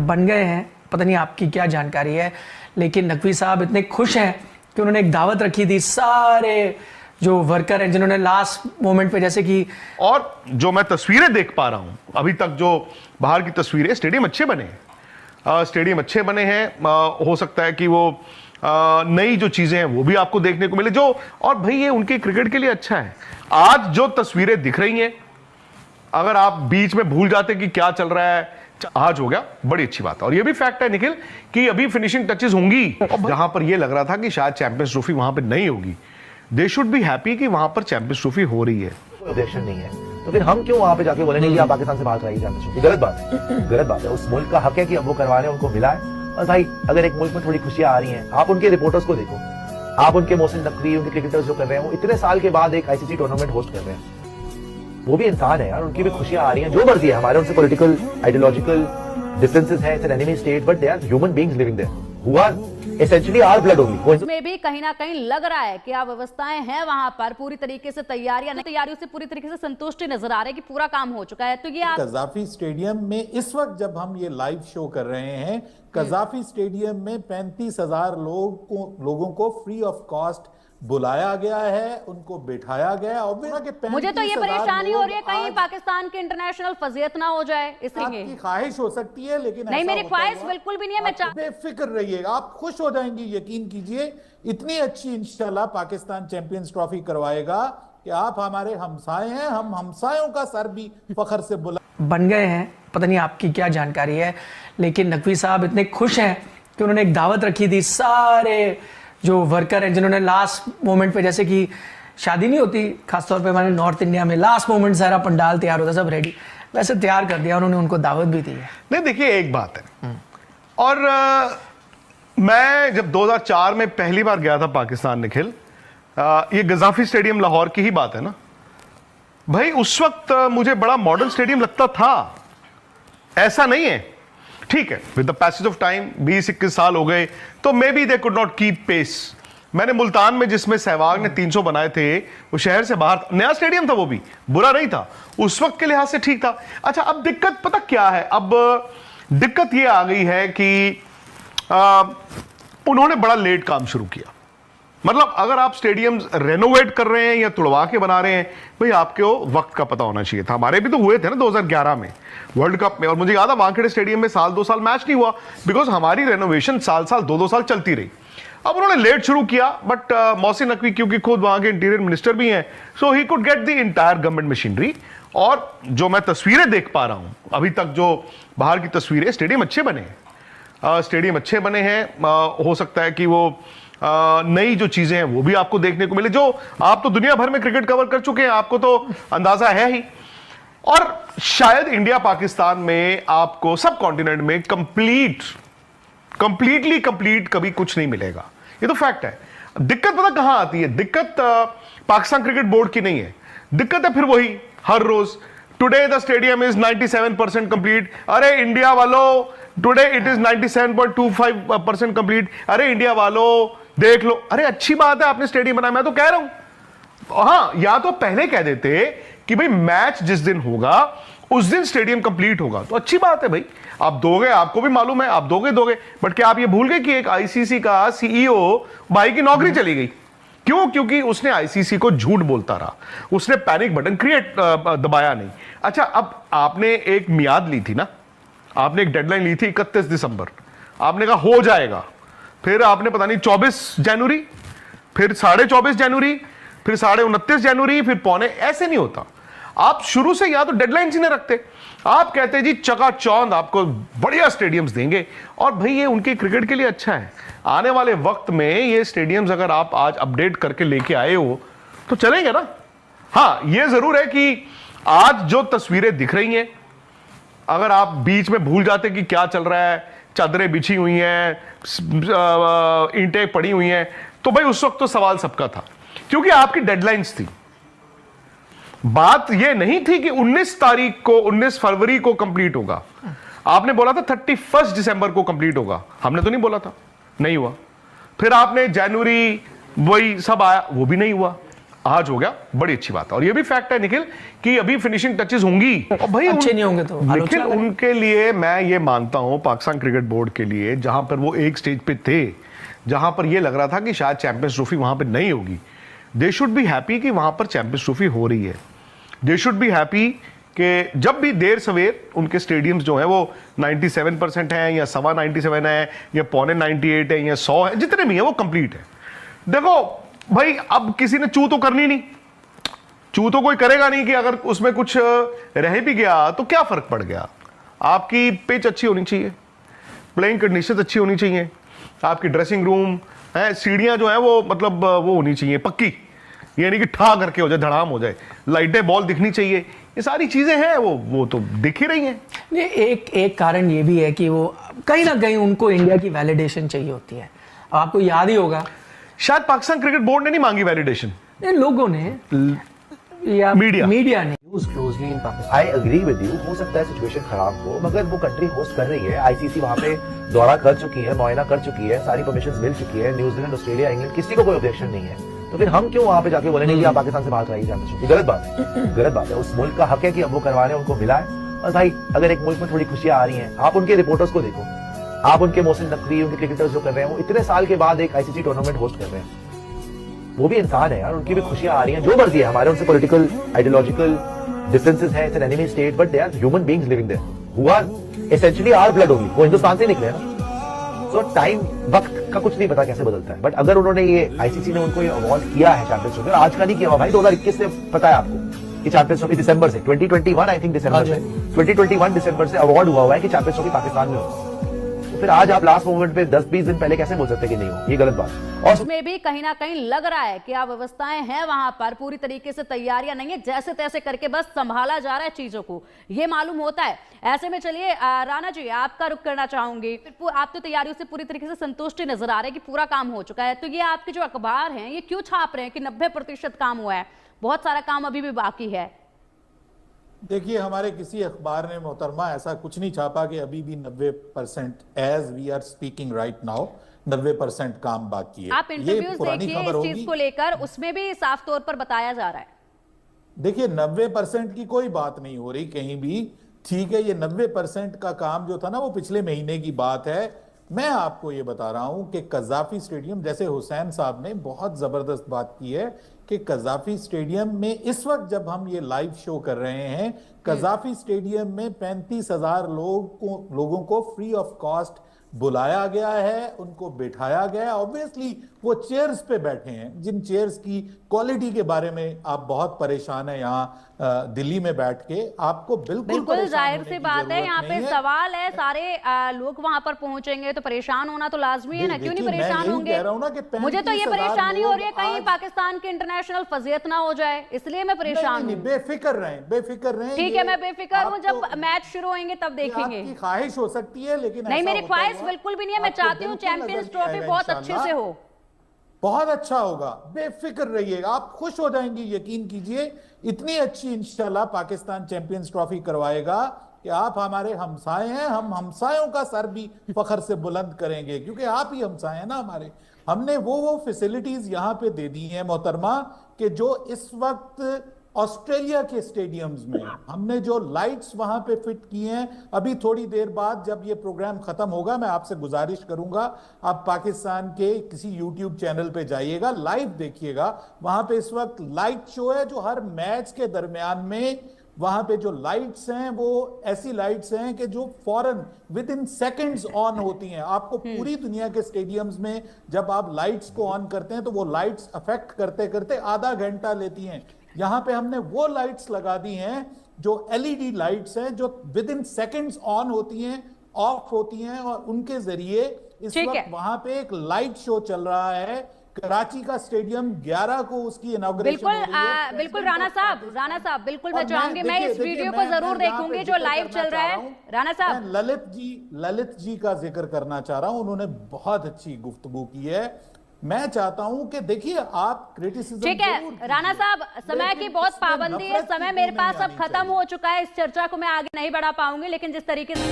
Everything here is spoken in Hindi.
बन गए हैं, पता नहीं आपकी क्या जानकारी है, लेकिन नकवी साहब इतने खुश हैं कि उन्होंने एक दावत रखी थी सारे जो वर्कर हैं जिन्होंने लास्ट मोमेंट पे, जैसे कि, और जो मैं तस्वीरें देख पा रहा हूं अभी तक, जो बाहर की तस्वीरें, स्टेडियम अच्छे बने हैं, स्टेडियम अच्छे बने हैं। हो सकता है कि वो नई जो चीजें हैं वो भी आपको देखने को मिले, जो, और भाई ये उनके क्रिकेट के लिए अच्छा है। आज जो तस्वीरें दिख रही हैं, अगर आप बीच में भूल जाते कि क्या चल रहा है, आज हो गया, बड़ी अच्छी बात है। और ये भी फैक्ट है निखिल कि अभी फिनिशिंग टचेस होंगी, जहां पर ये लग रहा था कि शायद चैंपियंस ट्रॉफी वहां पर नहीं होगी। दे शुड बी हैप्पी कि वहां पर चैंपियंस ट्रॉफी हो रही है। कोई ऑब्जेक्शन नहीं है, तो फिर हम क्यों वहां पे जाके बोलेंगे कि आप पाकिस्तान से बाहर कराइए चैंपियंस ट्रॉफी? गलत बात है, गलत बात है। उस मुल्क का हक है कि अब वो करवा रहे हैं, उनको मिला है। और भाई अगर एक मुल्क में थोड़ी खुशियां आ रही हैं, आप उनके रिपोर्टर्स को देखो, आप उनके मोहसिन नकवी, उनके क्रिकेटर्स जो कर रहे हैं, वो इतने साल के बाद एक आईसीसी टूर्नामेंट होस्ट कर रहे हैं, वो भी इंसान है यार, उनकी भी खुशियां आ रही हैं। जो मर्जी है, हमारे उनसे पॉलिटिकल आइडियोलॉजिकल डिफरेंसेस हैं, it's an enemy state, but they are human beings living there who are essentially our blood only. उसमें भी कहीं ना कहीं लग रहा है कि अव्यवस्थाएं हैं वहां पर, पूरी तरीके से तैयारियों से पूरी तरीके से संतुष्टि नजर आ रही है कि पूरा काम हो चुका है। तो ये कज़ाफी स्टेडियम में इस वक्त जब हम ये लाइव शो कर रहे हैं, कज़ाफी स्टेडियम में 35,000 लोगों को फ्री ऑफ कॉस्ट बुलाया गया है, उनको बिठाया गया। मुझे तो ये परेशानी हो रही है कहीं पाकिस्तान की इंटरनेशनल फजीयत ना हो जाए, इसलिए आपकी ख्वाहिश हो सकती है, लेकिन नहीं, मेरी ख्वाहिश बिल्कुल भी नहीं है। मैं बेफिक्र रहिएगा, आप खुश हो जाएंगी, यकीन कीजिए। इतनी अच्छी इंशाल्लाह पाकिस्तान चैंपियंस ट्रॉफी करवाएगा कि आप हमारे हमसाए हैं, हम हमसायों का सर भी फखर से बुला बन गए हैं, पता नहीं आपकी क्या जानकारी है, लेकिन नकवी साहब इतने खुश हैं कि उन्होंने एक दावत रखी थी सारे जो वर्कर हैं जिन्होंने लास्ट मोमेंट पे, जैसे कि शादी नहीं होती खासतौर पे हमारे नॉर्थ इंडिया में, लास्ट मोमेंट सारा पंडाल तैयार होता, सब रेडी, वैसे तैयार कर दिया उन्होंने, उनको दावत भी दी है। नहीं देखिए, एक बात है, और मैं जब 2004 में पहली बार गया था पाकिस्तान निखिल, ये गजाफी स्टेडियम लाहौर की ही बात है ना भाई, उस वक्त मुझे बड़ा मॉडर्न स्टेडियम लगता था, ऐसा नहीं है। ठीक है, with the passage of time 20-21 साल हो गए, तो may be they could not keep pace. मैंने मुल्तान में, जिसमें सहवाग ने 300 बनाए थे, वो शहर से बाहर नया स्टेडियम था, वो भी बुरा नहीं था, उस वक्त के लिहाज से ठीक था। अच्छा, अब दिक्कत पता क्या है, अब दिक्कत ये आ गई है कि उन्होंने बड़ा लेट काम शुरू किया। मतलब अगर आप स्टेडियम्स रेनोवेट कर रहे हैं या तुड़वा के बना रहे हैं, भाई आपको वक्त का पता होना चाहिए था। हमारे भी तो हुए थे ना 2011 में वर्ल्ड कप में, और मुझे याद है वानखेड़े स्टेडियम में 1-2 साल मैच नहीं हुआ, बिकॉज हमारी रेनोवेशन साल 2-2 साल चलती रही। अब उन्होंने लेट शुरू किया, बट मोहसिन नकवी क्योंकि खुद वहां के इंटीरियर मिनिस्टर भी हैं, so he could get the entire government machinery. और जो मैं तस्वीरें देख पा रहा हूं अभी तक, जो बाहर की तस्वीरें, स्टेडियम अच्छे बने हैं, स्टेडियम अच्छे बने हैं। हो सकता है कि वो नई जो चीजें हैं वो भी आपको देखने को मिले, जो आप तो दुनिया भर में क्रिकेट कवर कर चुके हैं, आपको तो अंदाजा है ही। और शायद इंडिया पाकिस्तान में आपको सब कॉन्टिनेंट में कंप्लीटली कंप्लीट कभी कुछ नहीं मिलेगा, ये तो फैक्ट है। दिक्कत पता कहां आती है, दिक्कत पाकिस्तान क्रिकेट बोर्ड की नहीं है, दिक्कत है फिर वही हर रोज, today the stadium is 97% complete. अरे इंडिया वालों, टुडे इट इज 97.25% कंप्लीट। अरे इंडिया वालों देख लो, अरे अच्छी बात है आपने स्टेडियम बनाया, मैं तो कह रहा हूं, हाँ, या तो पहले कह देते कि भाई मैच जिस दिन होगा उस दिन स्टेडियम कंप्लीट होगा, तो अच्छी बात है भाई, आप दोगे, आपको भी मालूम है आप दोगे। बट क्या आप ये भूल गए कि एक आईसीसी का सीईओ भाई की नौकरी चली गई? क्यों? क्योंकि उसने आईसीसी को झूठ बोलता रहा, उसने पैनिक बटन दबाया नहीं। अच्छा, अब आपने एक मियाद ली थी ना, आपने एक डेडलाइन ली थी 31 दिसंबर, आपने कहा हो जाएगा, फिर आपने पता नहीं 24 जनवरी, फिर 24.5 जनवरी, फिर 29.5 जनवरी, फिर पौने, ऐसे नहीं होता। आप शुरू से या तो डेडलाइन ही नहीं रखते, आप कहते जी चकाचौंध आपको बढ़िया स्टेडियम्स देंगे, और भाई ये उनके क्रिकेट के लिए अच्छा है। आने वाले वक्त में ये स्टेडियम्स अगर आप आज अपडेट करके लेके आए हो तो चलेंगे ना। हाँ, ये जरूर है कि आज जो तस्वीरें दिख रही हैं, अगर आप बीच में भूल जाते कि क्या चल रहा है, चादरें बिछी हुई हैं, ईंटें पड़ी हुई हैं, तो भाई उस वक्त तो सवाल सबका था, क्योंकि आपकी डेडलाइंस थी। बात यह नहीं थी कि 19 फरवरी को कंप्लीट होगा, आपने बोला था 31 दिसंबर को कंप्लीट होगा, हमने तो नहीं बोला था, नहीं हुआ। फिर आपने जनवरी, वही सब आया, वो भी नहीं हुआ। आज हो गया, बड़ी अच्छी बात है। और ये भी फैक्ट है निखिल कि अभी फिनिशिंग टचेस होंगी, और भाई अच्छे नहीं होंगे तो निखिल आलोचना करें। उनके लिए मैं ये मानता हूं, पाकिस्तान क्रिकेट बोर्ड के लिए, जहां पर वो एक स्टेज पे थे जहां पर ये लग रहा था कि शायद चैंपियंस ट्रॉफी वहां पे नहीं होगी, दे शुड बी हैप्पी कि वहां पर चैंपियंस ट्रॉफी हो रही है। दे शुड बी हैप्पी कि जब भी देर सवेर उनके स्टेडियम्स जो है वो 97% हैं या 97.25 है या 98 है या 100 है, जितने भी है वो कंप्लीट है। देखो भाई, अब किसी ने चू तो करनी नहीं, चू तो कोई करेगा नहीं कि अगर उसमें कुछ रह भी गया तो क्या फर्क पड़ गया। आपकी पिच अच्छी होनी चाहिए, प्लेइंग कंडीशंस अच्छी होनी चाहिए, आपकी ड्रेसिंग रूम है, सीढ़ियां जो है वो मतलब वो होनी चाहिए पक्की, ये नहीं कि ठा करके हो जाए, धड़ाम हो जाए, लाइटें बॉल दिखनी चाहिए, ये सारी चीजें हैं वो तो दिख ही रही हैं। ये एक कारण ये भी है कि वो कहीं ना कहीं उनको इंडिया की वैलिडेशन चाहिए होती है। आपको याद ही होगा, शायद पाकिस्तान क्रिकेट बोर्ड ने नहीं मांगी वैलिडेशन, लोगों ने या मीडिया ने। आई एग्री विद यू, हो सकता है सिचुएशन खराब हो, मगर वो कंट्री होस्ट कर रही है, आईसीसी वहां पे दौरा कर चुकी है, मुआयना कर चुकी है, सारी परमिशन मिल चुकी है, न्यूजीलैंड, ऑस्ट्रेलिया, इंग्लैंड, किसी को कोई ऑब्जेक्शन नहीं है, तो फिर हम क्यों वहां पे जाके बोलेंगे कि आप पाकिस्तान से बाहर कराइए चैंपियनशिप? गलत बात है, गलत बात है। उस मुल्क का हक है कि अब वो करवा रहे हैं, उनको मिला है। और भाई, अगर एक मुल्क में थोड़ी खुशियां आ रही हैं, आप उनके रिपोर्टर्स को देखो, आप उनके मोहसिन नकवी, उनके क्रिकेटर्स जो कर रहे हैं, वो इतने साल के बाद एक आईसीसी टूर्नामेंट होस्ट कर रहे हैं, वो भी इंसान है यार, उनकी भी खुशियां आ रही हैं, जो मर्जी है, हमारे उनसे पॉलिटिकल आइडियोलॉजिकल डिफरेंसेस हैं, it's an enemy state, but they are human beings living there who are essentially our blood only, वो हिंदुस्तान से निकले ना। तो टाइम, वक्त का कुछ नहीं पता कैसे बदलता है, बट अगर उन्होंने ये आईसीसी ने उनको ये अवार्ड किया है चैंपियंस ट्रॉफी, आज का नहीं किया भाई, 2021 से पता है आपको कि चैंपियंस ट्रॉफी दिसंबर से 2021 आई थिंक दिसंबर से 2021 दिसंबर से अवार्ड हुआ है कि चैंपियंस ट्रॉफी पाकिस्तान में हो। तो फिर आज आप लास्ट मोमेंट पे 10-20 दिन पहले कैसे बोल सकते कि नहीं हो? ये गलत बात। और उसमें भी कहीं ना कहीं लग रहा है कि अव्यवस्थाएं हैं वहां पर, पूरी तरीके से तैयारियां नहीं है, जैसे तैसे करके बस संभाला जा रहा है चीजों को, ये मालूम होता है। ऐसे में चलिए राणा जी, आपका रुख करना चाहूंगी। आप तो तैयारियों से पूरी तरीके से संतुष्ट नजर आ रहे हैं कि पूरा काम हो चुका है, तो ये आपके जो अखबार हैं ये क्यों छाप रहे हैं कि 90% काम हुआ है, बहुत सारा काम अभी भी बाकी है? देखिए, हमारे किसी अखबार ने मोहतरमा ऐसा कुछ नहीं छापा कि अभी भी 90% as we are speaking right now 90% काम बाकी है। आप इंटरव्यूज देखिए इस चीज को लेकर, उसमें भी साफ तौर पर बताया जा रहा है। देखिए, 90% की कोई बात नहीं हो रही कहीं भी, ठीक है। ये 90% का काम जो था ना, वो पिछले महीने की बात है। मैं आपको ये बता रहा हूं कि कज़ाफी स्टेडियम, जैसे हुसैन साहब ने बहुत जबरदस्त बात की है कि कज़ाफी स्टेडियम में इस वक्त जब हम ये लाइव शो कर रहे हैं, कज़ाफी स्टेडियम में 35,000 लोगों को फ्री ऑफ कॉस्ट बुलाया गया है, उनको बिठाया गया है। ऑब्वियसली वो चेयर्स पे बैठे हैं, जिन चेयर्स की क्वालिटी के बारे में आप बहुत परेशान है यहाँ दिल्ली में बैठ के, आपको बिल्कुल जाहिर सी बात है। यहाँ पे सवाल है, सारे लोग वहां पर पहुंचेंगे तो परेशान होना तो लाजमी है ना, क्यों नहीं परेशान होंगे? मुझे तो ये परेशानी हो रही है कहीं पाकिस्तान की इंटरनेशनल फजीयत ना हो जाए, इसलिए मैं परेशान हूँ। बेफिक्र रहें, बेफिक्र रहें। ठीक है, मैं बेफिक्र हूँ, जब मैच शुरू होंगे तब देखेंगे। आपकी ख्वाहिश हो सकती है, लेकिन नहीं, मेरी ख्वाहिश बिल्कुल भी नहीं है। मैं चाहती हूँ चैंपियंस ट्रॉफी बहुत अच्छे से हो, बहुत अच्छा होगा, बेफिक्र रहिएगा, आप खुश हो जाएंगे, यकीन कीजिए। इतनी अच्छी इंशाल्लाह पाकिस्तान चैंपियंस ट्रॉफी करवाएगा कि आप हमारे हमसाए हैं, हम हमसायों का सर भी फखर से बुलंद करेंगे, क्योंकि आप ही हमसाए हैं ना हमारे। हमने वो फैसिलिटीज यहां पे दे दी हैं मोहतरमा, कि जो इस वक्त ऑस्ट्रेलिया के स्टेडियम्स में हमने जो लाइट्स वहां पे फिट की हैं, अभी थोड़ी देर बाद जब ये प्रोग्राम खत्म होगा, मैं आपसे गुजारिश करूंगा आप पाकिस्तान के किसी यूट्यूब चैनल पे जाइएगा, लाइव देखिएगा। वहां पे इस वक्त लाइट शो है, जो हर मैच के दरमियान में वहां पे जो लाइट्स हैं वो ऐसी लाइट्स हैं कि जो फौरन विद इन सेकेंड्स ऑन होती हैं। आपको पूरी दुनिया के स्टेडियम्स में जब आप लाइट्स को ऑन करते हैं तो वो लाइट्स अफेक्ट करते करते आधा घंटा लेती हैं। यहां पे हमने वो लाइट्स लगा दी हैं जो एलईडी लाइट्स हैं, जो विद इन सेकेंड्स ऑन होती हैं, ऑफ होती हैं, और उनके जरिए इस वक्त वहां पे एक लाइट शो चल रहा है। कराची का स्टेडियम 11 को उसकी इनॉग्रेशन हो रही है। बिल्कुल राणा साहब बिल्कुल मैं चाहूंगी, मैं इस वीडियो को जरूर देखूंगी जो लाइव चल रहा है। राणा साहब, ललित जी का जिक्र करना चाह रहा हूं, उन्होंने बहुत अच्छी गुफ्तगू की है। मैं चाहता हूं कि देखिए, आप क्रिटिसिज्म, ठीक है राणा साहब, समय की बहुत पाबंदी है, समय मेरे पास अब खत्म हो चुका है, इस चर्चा को मैं आगे नहीं बढ़ा पाऊंगी, लेकिन जिस तरीके से